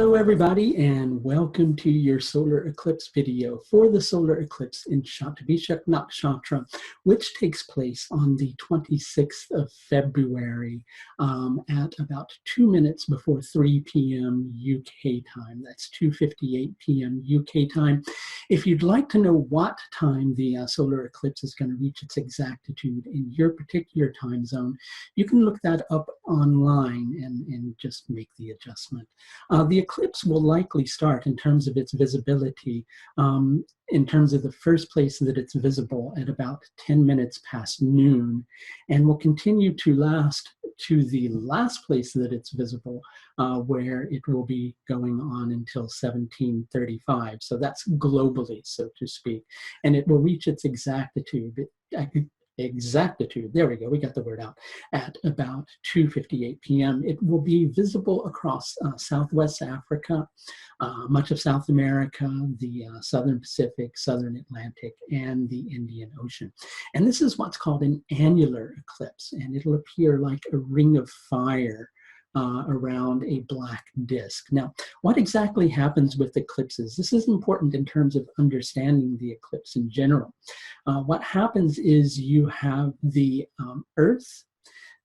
Hello everybody, and welcome to your solar eclipse video for the solar eclipse in Shatabhishak Nakshatra, which takes place on the 26th of February at about 2 minutes before 3 p.m. UK time. That's 2:58 p.m. UK time. If you'd like to know what time the solar eclipse is going to reach its exactitude in your particular time zone, you can look that up online and just make the adjustment. The eclipse will likely start in terms of its visibility, in terms of the first place that it's visible at about 10 minutes past noon, and will continue to last to the last place that it's visible, where it will be going on until 1735. So that's globally, so to speak, and it will reach its exactitude, there we go, we got the word out, at about 2:58 p.m. It will be visible across Southwest Africa, much of South America, the Southern Pacific, Southern Atlantic, and the Indian Ocean. And this is what's called an annular eclipse, and it'll appear like a ring of fire around a black disk. Now, what exactly happens with eclipses? This is important in terms of understanding the eclipse in general. What happens is you have the Earth,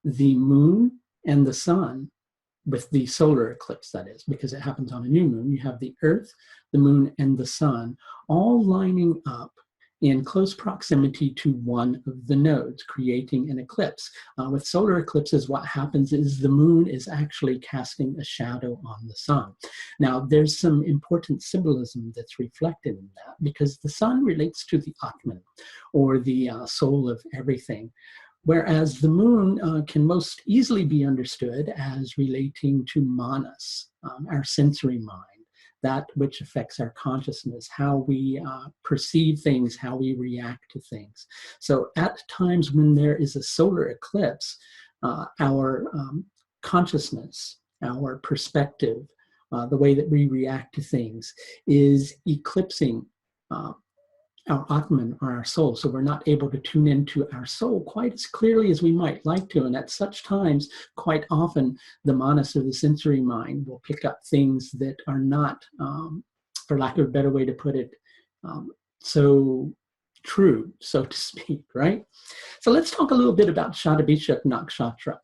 the moon, and the sun, with the solar eclipse, that is, because it happens on a new moon. You have the Earth, the moon, and the sun all lining up in close proximity to one of the nodes, creating an eclipse. With solar eclipses, what happens is the moon is actually casting a shadow on the sun. Now, there's some important symbolism that's reflected in that, because the sun relates to the Atman, or the soul of everything, whereas the moon can most easily be understood as relating to manas, our sensory mind, that which affects our consciousness, how we perceive things, how we react to things. So at times when there is a solar eclipse, our consciousness, our perspective, the way that we react to things is eclipsing our Atman, or our soul. So we're not able to tune into our soul quite as clearly as we might like to. And at such times, quite often, the manas, or the sensory mind, will pick up things that are not, for lack of a better way to put it, so true, so to speak, right? So let's talk a little bit about Shatabhishak Nakshatra.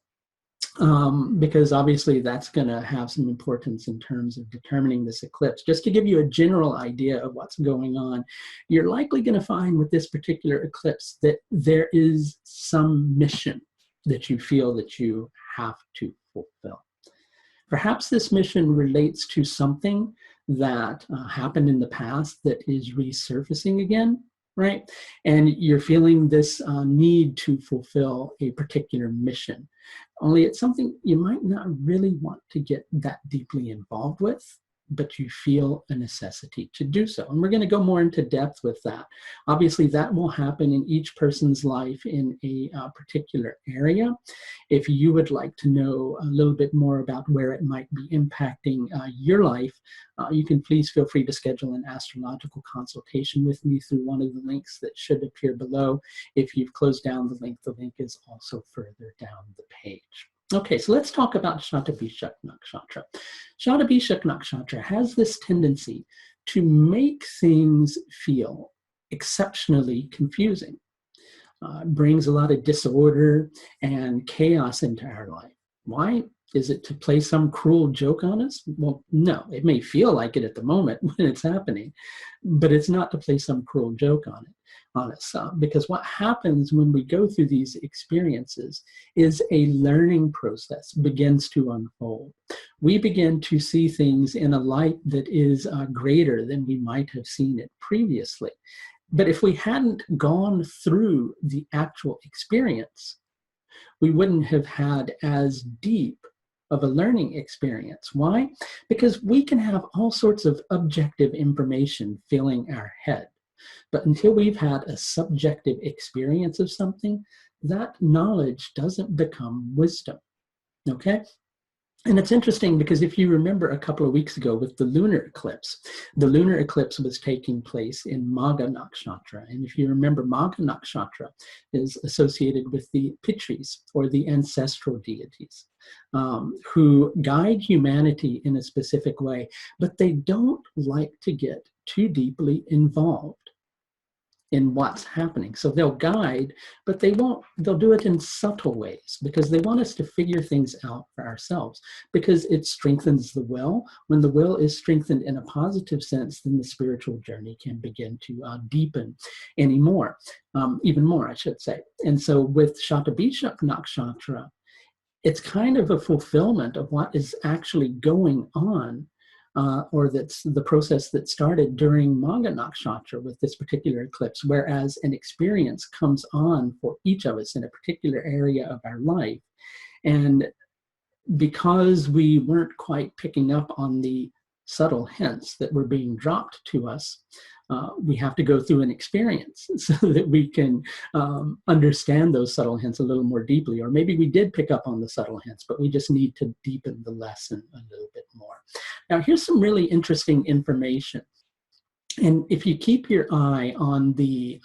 Because obviously that's going to have some importance in terms of determining this eclipse. Just to give you a general idea of what's going on, you're likely going to find with this particular eclipse that there is some mission that you feel that you have to fulfill. Perhaps this mission relates to something that happened in the past that is resurfacing again, right? And you're feeling this need to fulfill a particular mission. Only it's something you might not really want to get that deeply involved with, but you feel a necessity to do so. And we're going to go more into depth with that. Obviously, that will happen in each person's life in a particular area. If you would like to know a little bit more about where it might be impacting your life, you can please feel free to schedule an astrological consultation with me through one of the links that should appear below. If you've closed down the link is also further down the page. Okay, so let's talk about Shatabhishak Nakshatra. Shatabhishak Nakshatra has this tendency to make things feel exceptionally confusing. It brings a lot of disorder and chaos into our life. Why? Is it to play some cruel joke on us? Well, no, it may feel like it at the moment when it's happening, but it's not to play some cruel joke on us. Because what happens when we go through these experiences is a learning process begins to unfold. We begin to see things in a light that is greater than we might have seen it previously. But if we hadn't gone through the actual experience, we wouldn't have had as deep of a learning experience. Why? Because we can have all sorts of objective information filling our head. But until we've had a subjective experience of something, that knowledge doesn't become wisdom. Okay? And it's interesting because if you remember a couple of weeks ago with the lunar eclipse was taking place in Magha Nakshatra. And if you remember, Magha Nakshatra is associated with the Pitris, or the ancestral deities, who guide humanity in a specific way, but they don't like to get too deeply involved in what's happening. So they'll guide, but they'll do it in subtle ways, because they want us to figure things out for ourselves, because it strengthens the will. When the will is strengthened in a positive sense, then the spiritual journey can begin to deepen even more, I should say. And so with Shatabhishak Nakshatra, it's kind of a fulfillment of what is actually going on, or that's the process that started during Magha Nakshatra with this particular eclipse, whereas an experience comes on for each of us in a particular area of our life. And because we weren't quite picking up on the subtle hints that were being dropped to us, we have to go through an experience so that we can understand those subtle hints a little more deeply. Or maybe we did pick up on the subtle hints, but we just need to deepen the lesson a little bit more. Now, here's some really interesting information. And if you keep your eye on the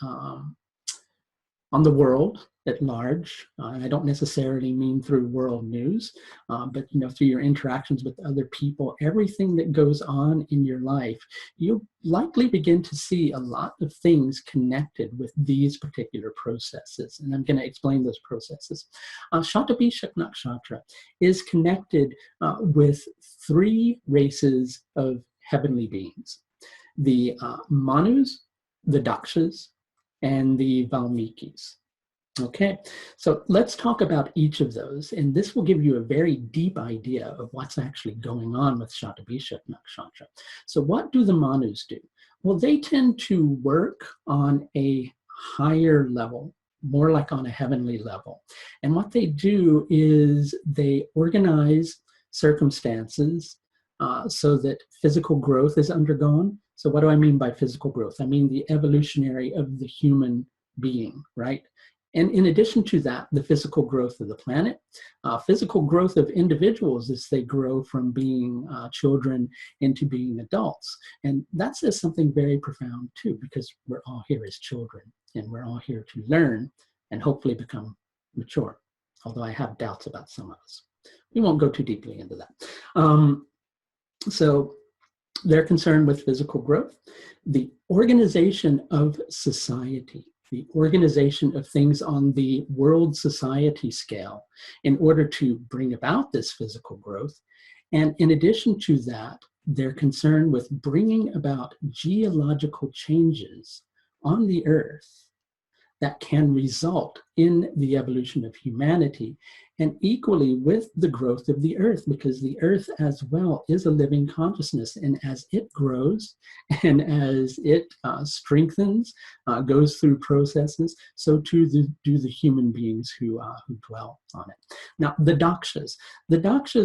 world at large, and I don't necessarily mean through world news, but through your interactions with other people, everything that goes on in your life, you'll likely begin to see a lot of things connected with these particular processes. And I'm going to explain those processes. Shatabhishak Nakshatra is connected with three races of heavenly beings: the Manus, the Dakshas, and the Valmikis. Okay, so let's talk about each of those, and this will give you a very deep idea of what's actually going on with Shatabhishak Nakshatra. So what do the Manus do? Well, they tend to work on a higher level, more like on a heavenly level. And what they do is they organize circumstances so that physical growth is undergone. So what do I mean by physical growth? I mean the evolutionary of the human being, right? And in addition to that, the physical growth of the planet, physical growth of individuals as they grow from being children into being adults. And that says something very profound too, because we're all here as children, and we're all here to learn and hopefully become mature, although I have doubts about some of us. We won't go too deeply into that. So they're concerned with physical growth, the organization of society, the organization of things on the world society scale in order to bring about this physical growth. And in addition to that, they're concerned with bringing about geological changes on the earth that can result in the evolution of humanity, and equally with the growth of the earth, because the earth as well is a living consciousness, and as it grows and as it strengthens, goes through processes, so too do the human beings who dwell on it. Now, the Dakshas,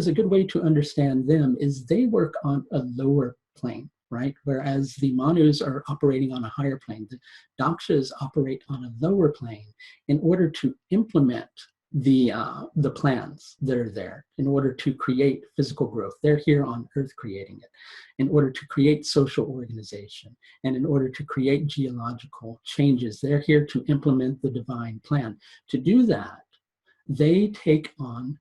a good way to understand them is they work on a lower plane, right? Whereas the Manus are operating on a higher plane, the Dakshas operate on a lower plane in order to implement the plans that are there, in order to create physical growth. They're here on earth creating it, in order to create social organization, and in order to create geological changes. They're here to implement the divine plan. To do that, they take on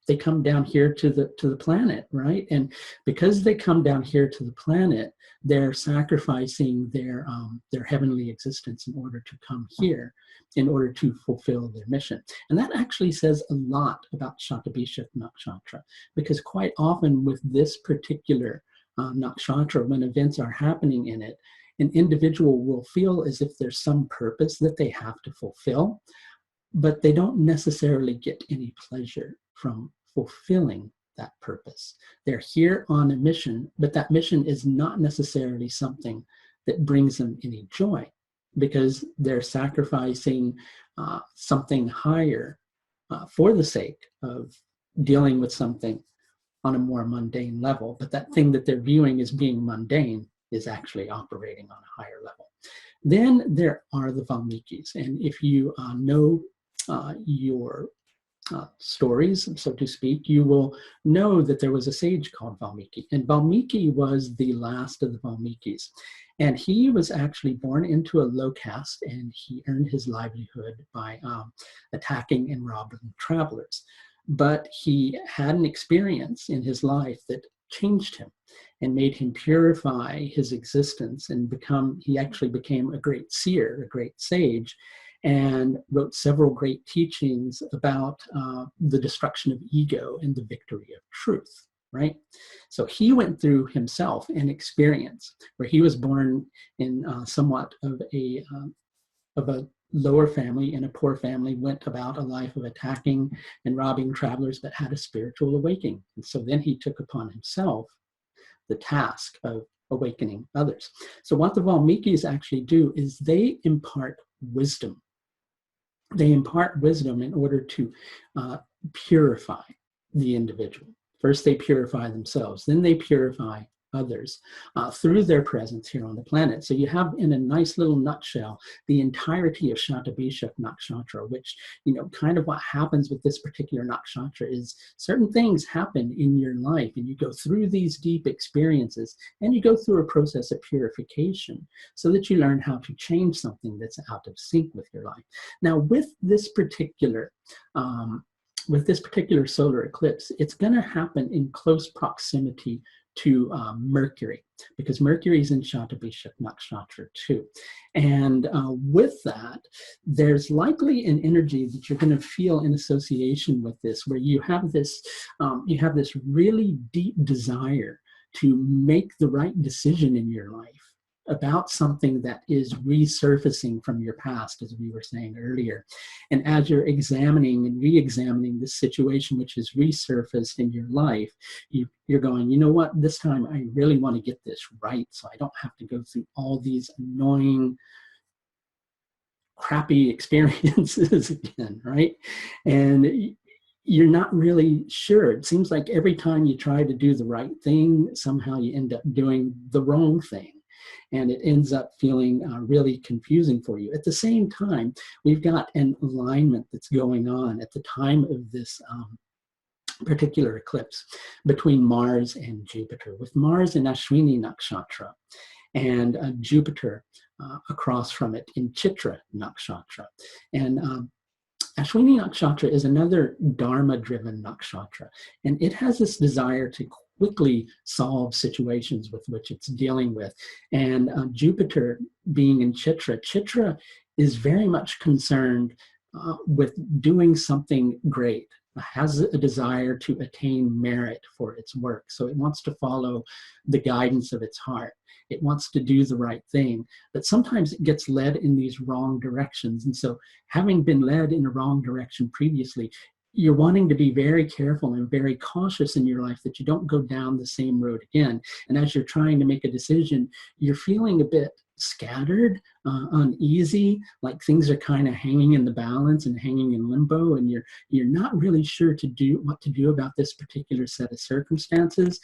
they come down here to the planet, right? And because they come down here to the planet, they're sacrificing their heavenly existence in order to come here, in order to fulfill their mission. And that actually says a lot about Shatabhishak Nakshatra, because quite often with this particular nakshatra, when events are happening in it, an individual will feel as if there's some purpose that they have to fulfill, but they don't necessarily get any pleasure from fulfilling that purpose. They're here on a mission, but that mission is not necessarily something that brings them any joy, because they're sacrificing something higher for the sake of dealing with something on a more mundane level. But that thing that they're viewing as being mundane is actually operating on a higher level. Then there are the Valmikis. And if you know your stories, so to speak, you will know that there was a sage called Valmiki. And Valmiki was the last of the Valmikis. And he was actually born into a low caste, and he earned his livelihood by attacking and robbing travelers. But he had an experience in his life that changed him and made him purify his existence and he actually became a great seer, a great sage, and wrote several great teachings about the destruction of ego and the victory of truth, right? So he went through himself an experience where he was born in somewhat of a lower family, in a poor family, went about a life of attacking and robbing travelers, but had a spiritual awakening. And so then he took upon himself the task of awakening others. So what the Valmikis actually do is they impart wisdom. They impart wisdom in order to purify the individual. First, they purify themselves, then they purify others through their presence here on the planet. So you have, in a nice little nutshell, the entirety of Shatabhishak nakshatra, which, kind of what happens with this particular nakshatra is certain things happen in your life, and you go through these deep experiences, and you go through a process of purification so that you learn how to change something that's out of sync with your life. Now, with this particular solar eclipse, it's going to happen in close proximity to Mercury, because Mercury is in Shatabhishak nakshatra too. And with that, there's likely an energy that you're going to feel in association with this, where you have this really deep desire to make the right decision in your life about something that is resurfacing from your past, as we were saying earlier. And as you're examining and re-examining this situation which is resurfaced in your life, you're going, you know what, this time I really want to get this right, so I don't have to go through all these annoying, crappy experiences again, right? And you're not really sure. It seems like every time you try to do the right thing, somehow you end up doing the wrong thing. And it ends up feeling really confusing for you. At the same time, we've got an alignment that's going on at the time of this particular eclipse between Mars and Jupiter, with Mars in Ashwini nakshatra and Jupiter across from it in Chitra nakshatra. And Ashwini nakshatra is another dharma-driven nakshatra, and it has this desire to quickly solve situations with which it's dealing with. And Jupiter being in Chitra, Chitra is very much concerned with doing something great, has a desire to attain merit for its work. So it wants to follow the guidance of its heart. It wants to do the right thing, but sometimes it gets led in these wrong directions. And so having been led in a wrong direction previously, you're wanting to be very careful and very cautious in your life that you don't go down the same road again. And as you're trying to make a decision, you're feeling a bit scattered, uneasy, like things are kind of hanging in the balance and hanging in limbo, and you're not really sure what to do about this particular set of circumstances.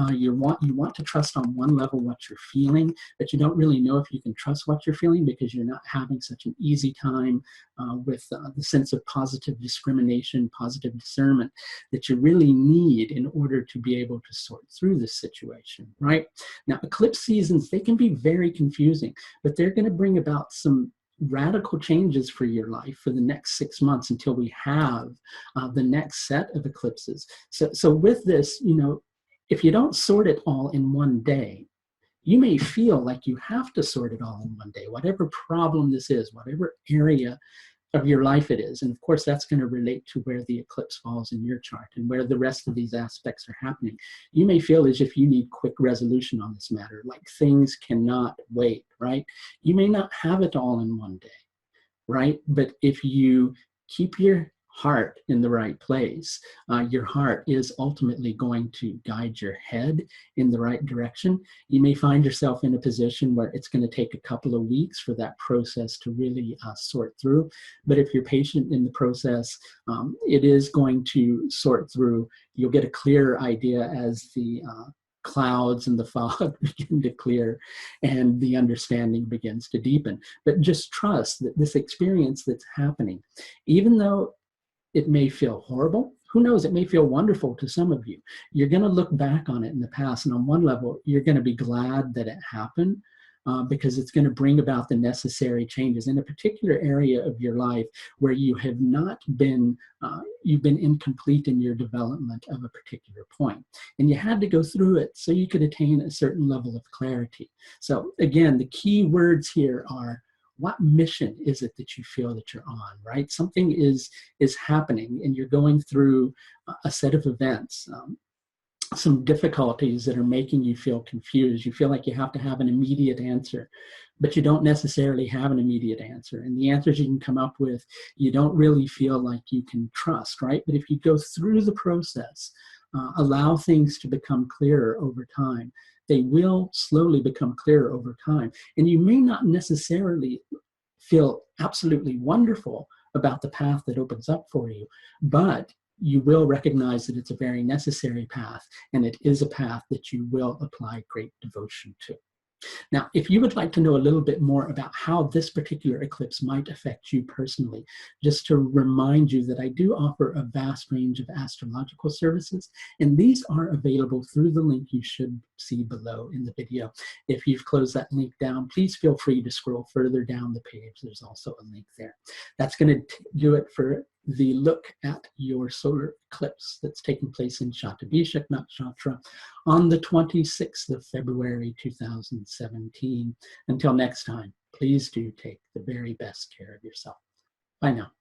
You want to trust on one level what you're feeling, but you don't really know if you can trust what you're feeling because you're not having such an easy time with the sense of positive discrimination, positive discernment that you really need in order to be able to sort through this situation, right? Now, eclipse seasons, they can be very confusing, but they're going to bring about some radical changes for your life for the next 6 months until we have the next set of eclipses. So with this, if you don't sort it all in one day, you may feel like you have to sort it all in one day, whatever problem this is, whatever area of your life it is. And of course, that's going to relate to where the eclipse falls in your chart and where the rest of these aspects are happening. You may feel as if you need quick resolution on this matter, like things cannot wait, right? You may not have it all in one day, right? But if you keep your heart in the right place, your heart is ultimately going to guide your head in the right direction. You may find yourself in a position where it's going to take a couple of weeks for that process to really sort through. But if you're patient in the process, it is going to sort through. You'll get a clearer idea as the clouds and the fog begin to clear and the understanding begins to deepen. But just trust that this experience that's happening, even though It may feel horrible. Who knows? It may feel wonderful to some of you. You're going to look back on it in the past, and on one level, you're going to be glad that it happened, because it's going to bring about the necessary changes in a particular area of your life where you have not been, you've been incomplete in your development of a particular point. And you had to go through it so you could attain a certain level of clarity. So again, the key words here are, what mission is it that you feel that you're on, right? Something is happening, and you're going through a set of events, some difficulties that are making you feel confused. You feel like you have to have an immediate answer, but you don't necessarily have an immediate answer. And the answers you can come up with, you don't really feel like you can trust, right? But if you go through the process, allow things to become clearer over time, they will slowly become clearer over time. And you may not necessarily feel absolutely wonderful about the path that opens up for you, but you will recognize that it's a very necessary path, and it is a path that you will apply great devotion to. Now, if you would like to know a little bit more about how this particular eclipse might affect you personally, just to remind you that I do offer a vast range of astrological services, and these are available through the link you should see below in the video. If you've closed that link down, please feel free to scroll further down the page. There's also a link there. That's going to do it for the look at your solar eclipse that's taking place in Shatabhishak Nakshatra on the 26th of February 2017. Until next time, please do take the very best care of yourself. Bye now.